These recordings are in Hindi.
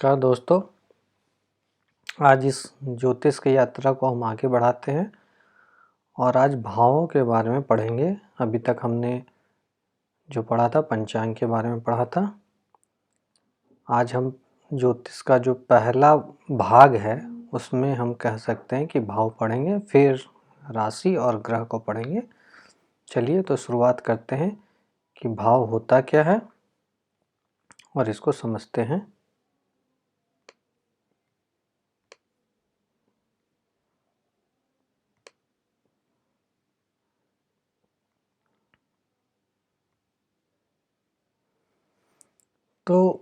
नमस्कार दोस्तों, आज इस ज्योतिष की यात्रा को हम आगे बढ़ाते हैं और आज भावों के बारे में पढ़ेंगे। अभी तक हमने जो पढ़ा था पंचांग के बारे में पढ़ा था। आज हम ज्योतिष का जो पहला भाग है उसमें हम कह सकते हैं कि भाव पढ़ेंगे, फिर राशि और ग्रह को पढ़ेंगे। चलिए तो शुरुआत करते हैं कि भाव होता क्या है और इसको समझते हैं। तो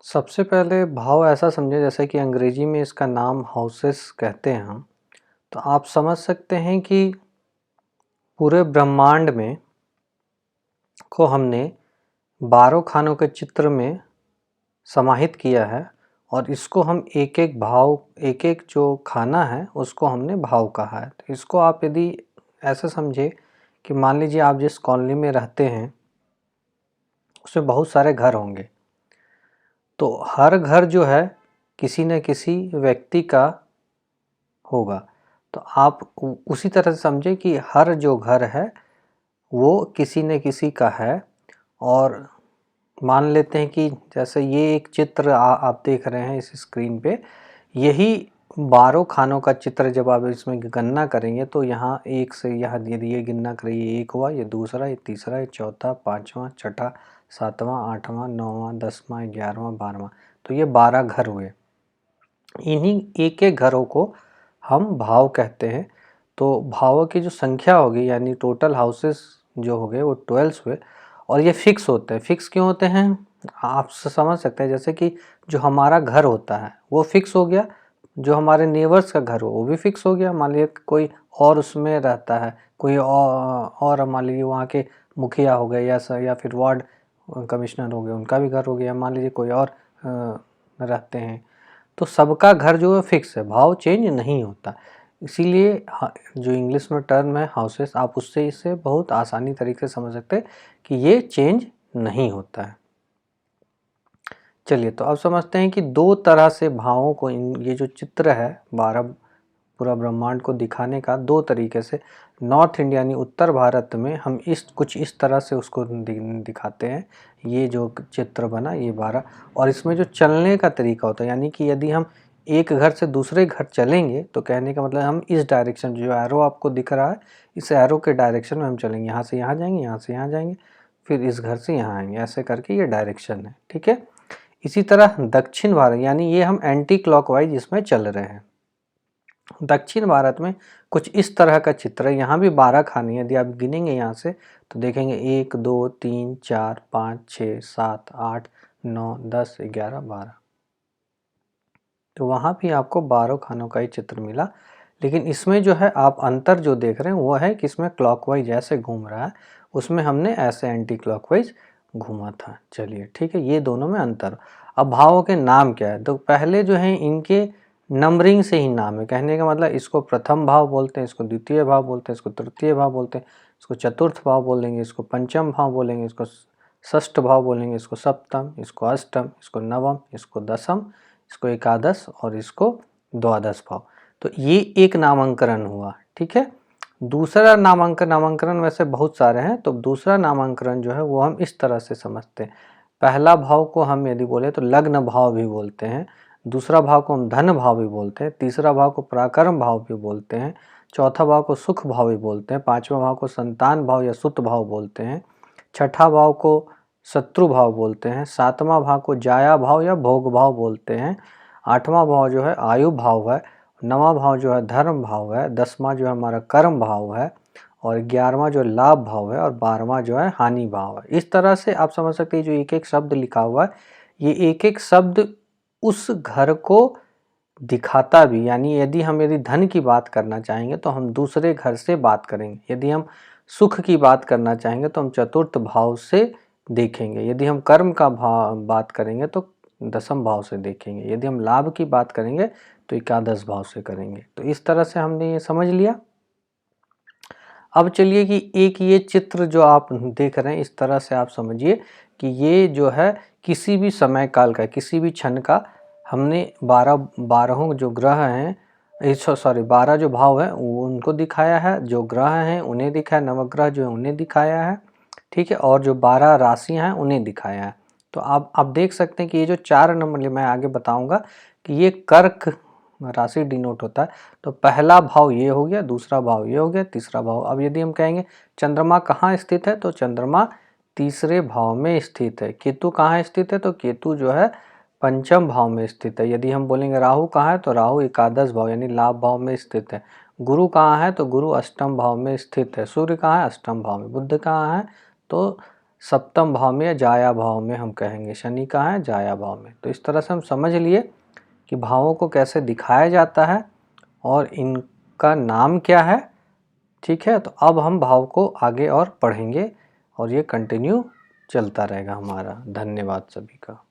सबसे पहले भाव ऐसा समझे जैसे कि अंग्रेजी में इसका नाम हाउसेस कहते हैं हम। तो आप समझ सकते हैं कि पूरे ब्रह्मांड में को हमने 12 खानों के चित्र में समाहित किया है और इसको हम एक एक भाव, एक एक जो खाना है उसको हमने भाव कहा है। तो इसको आप यदि ऐसे समझे कि मान लीजिए आप जिस कॉलोनी में रहते हैं उसमें बहुत सारे घर होंगे, तो हर घर जो है किसी न किसी व्यक्ति का होगा। तो आप उसी तरह से समझे कि हर जो घर है वो किसी न किसी का है। और मान लेते हैं कि जैसे ये एक चित्र आप देख रहे हैं इस स्क्रीन पे, यही 12 खानों का चित्र जब आप इसमें गणना करेंगे तो यहाँ एक से यहाँ यदि ये गिनना करिए, एक हुआ, ये दूसरा, ये तीसरा, ये चौथा, पाँचवा, छठा, सातवां, आठवां, नौवां, 10वां, 11वां, 12वां, तो ये 12 घर हुए। इन्हीं एक एक घरों को हम भाव कहते हैं। तो भावों की जो संख्या होगी यानी टोटल हाउसेस जो हो गए वो 12 हुए और ये फिक्स होते हैं। फिक्स क्यों होते हैं आप समझ सकते हैं, जैसे कि जो हमारा घर होता है वो फिक्स हो गया, जो हमारे नेबर्स का घर हो वो भी फिक्स हो गया। मान लीजिए कोई और उसमें रहता है, कोई और मान लीजिए वहाँ के मुखिया हो गए या फिर वार्ड कमिश्नर हो गए, उनका भी घर हो गया। मान लीजिए कोई और रहते हैं, तो सबका घर जो है फिक्स है, भाव चेंज नहीं होता। इसीलिए जो इंग्लिश में टर्म है हाउसेस, आप उससे इसे बहुत आसानी तरीके से समझ सकते हैं कि ये चेंज नहीं होता है। चलिए तो अब समझते हैं कि दो तरह से भावों को ये जो चित्र है 12 पूरा ब्रह्मांड को दिखाने का दो तरीके से, नॉर्थ इंडिया यानी उत्तर भारत में हम कुछ इस तरह से उसको दिखाते हैं। ये जो चित्र बना ये 12, और इसमें जो चलने का तरीका होता है यानी कि यदि हम एक घर से दूसरे घर चलेंगे तो कहने का मतलब हम इस डायरेक्शन, जो एरो आपको दिख रहा है इस एरो के डायरेक्शन में हम चलेंगे। यहाँ से यहाँ जाएंगे, यहाँ से यहाँ जाएंगे, फिर इस घर से यहाँ आएंगे, ऐसे करके ये डायरेक्शन है। ठीक है। इसी तरह दक्षिण भारत यानी ये हम एंटी क्लॉकवाइज इसमें चल रहे हैं। दक्षिण भारत में कुछ इस तरह का चित्र है। यहाँ भी 12 खाने, यदि आप गिनेंगे यहाँ से तो देखेंगे 1 2 3 4 5 6 7 8 9 10 11 12, तो वहाँ भी आपको 12 खानों का ही चित्र मिला। लेकिन इसमें जो है आप अंतर जो देख रहे हैं वो है कि इसमें क्लॉकवाइज ऐसे घूम रहा है, उसमें हमने ऐसे एंटी क्लॉकवाइज घूमा था। चलिए ठीक है, ये दोनों में अंतर। अब भावों के नाम क्या है, तो पहले जो है इनके नंबरिंग से ही नाम है। कहने का मतलब इसको प्रथम भाव बोलते हैं, इसको द्वितीय भाव बोलते हैं, इसको तृतीय भाव बोलते हैं, इसको चतुर्थ भाव बोलेंगे, इसको पंचम भाव बोलेंगे, इसको षष्ठ भाव बोलेंगे, इसको सप्तम, इसको अष्टम, इसको नवम, इसको दसम, इसको एकादश और इसको द्वादश भाव। तो ये एक नामांकन हुआ। ठीक है। दूसरा नामांकन वैसे बहुत सारे हैं, तो दूसरा नामांकन जो है वो हम इस तरह से समझते हैं। पहला भाव को हम यदि बोले तो लग्न भाव भी बोलते हैं, दूसरा भाव को हम धन भाव भी बोलते हैं, तीसरा भाव को पराक्रम भाव भी बोलते हैं, चौथा भाव को सुख भाव भी बोलते हैं, पांचवा भाव को संतान भाव या सुत भाव बोलते हैं, छठा भाव को शत्रु भाव बोलते हैं, सातवां भाव को जाया भाव या भोग भाव बोलते हैं, आठवां भाव जो है आयु भाव है, नवां भाव जो है धर्म भाव है, 10वां जो है हमारा कर्म भाव है, और 11वां जो लाभ भाव है, और 12वां जो है हानि भाव है। इस तरह से आप समझ सकते हैं जो एक एक शब्द लिखा हुआ है, ये एक एक शब्द उस घर को दिखाता भी। यानी यदि धन की बात करना चाहेंगे तो हम दूसरे घर से बात करेंगे, यदि हम सुख की बात करना चाहेंगे तो हम चतुर्थ भाव से देखेंगे, यदि हम कर्म का भाव बात करेंगे तो दसम भाव से देखेंगे, यदि हम लाभ की बात करेंगे तो एकादश भाव से करेंगे। तो इस तरह से हमने ये समझ लिया। अब चलिए कि एक ये चित्र जो आप देख रहे हैं इस तरह से आप समझिए कि ये जो है किसी भी समय काल का, किसी भी क्षण का हमने 12 जो ग्रह हैं, 12 जो भाव हैं वो उनको दिखाया है, जो ग्रह हैं उन्हें दिखाया, नवग्रह जो है उन्हें दिखाया है, ठीक है, और जो 12 राशियां हैं उन्हें दिखाया है। तो आप देख सकते हैं कि ये जो 4 नंबर मैं आगे बताऊंगा कि ये कर्क राशि डिनोट होता है। तो पहला भाव ये हो गया, दूसरा भाव ये हो गया, तीसरा भाव। अब यदि हम कहेंगे चंद्रमा कहाँ स्थित है, तो चंद्रमा तीसरे भाव में स्थित है। केतु कहाँ स्थित है, तो केतु जो है पंचम भाव में स्थित है। यदि हम बोलेंगे राहु कहाँ है, तो राहु एकादश भाव यानी लाभ भाव में स्थित है। गुरु कहाँ है, तो गुरु अष्टम भाव में स्थित है। सूर्य कहाँ है, अष्टम भाव में। बुध कहाँ है, तो सप्तम भाव में या जाया भाव में हम कहेंगे। शनि कहाँ है, जाया भाव में। तो इस तरह से हम समझ लिए कि भावों को कैसे दिखाया जाता है और इनका नाम क्या है, ठीक है। तो अब हम भाव को आगे और पढ़ेंगे और ये कंटिन्यू चलता रहेगा हमारा। धन्यवाद सभी का।